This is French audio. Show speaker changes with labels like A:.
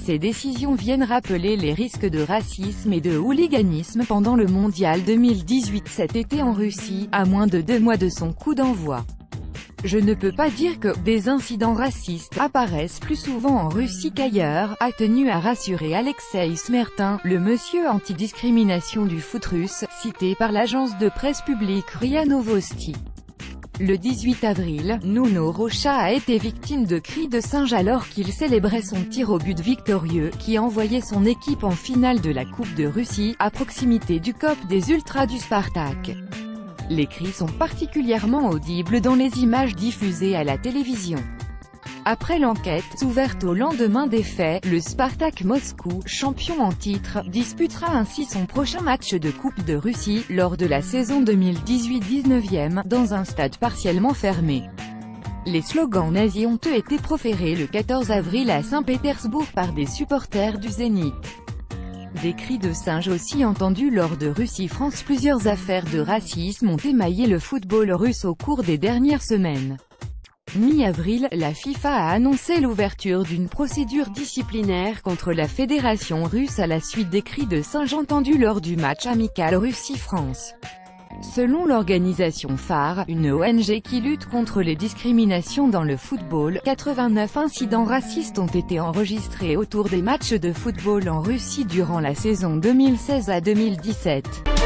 A: Ces décisions viennent rappeler les risques de racisme et de hooliganisme pendant le mondial 2018 cet été en Russie, à moins de 2 mois de son coup d'envoi. Je ne peux pas dire que des incidents racistes apparaissent plus souvent en Russie qu'ailleurs, a tenu à rassurer Alexei Smertin, le monsieur anti-discrimination du foot russe, cité par l'agence de presse publique RIA Novosti. Le 18 avril, Nuno Rocha a été victime de cris de singe alors qu'il célébrait son tir au but victorieux, qui envoyait son équipe en finale de la Coupe de Russie, à proximité du COP des Ultras du Spartak. Les cris sont particulièrement audibles dans les images diffusées à la télévision. Après l'enquête, ouverte au lendemain des faits, le Spartak Moscou, champion en titre, disputera ainsi son prochain match de Coupe de Russie, lors de la saison 2018-19e, dans un stade partiellement fermé. Les slogans nazis ont été proférés le 14 avril à Saint-Pétersbourg par des supporters du Zénith. Des cris de singe aussi entendus lors de Russie-France. Plusieurs affaires de racisme ont émaillé le football russe au cours des dernières semaines. Mi-avril, la FIFA a annoncé l'ouverture d'une procédure disciplinaire contre la fédération russe à la suite des cris de singe entendus lors du match amical Russie-France. Selon l'organisation phare, une ONG qui lutte contre les discriminations dans le football, 89 incidents racistes ont été enregistrés autour des matchs de football en Russie durant la saison 2016 à 2017.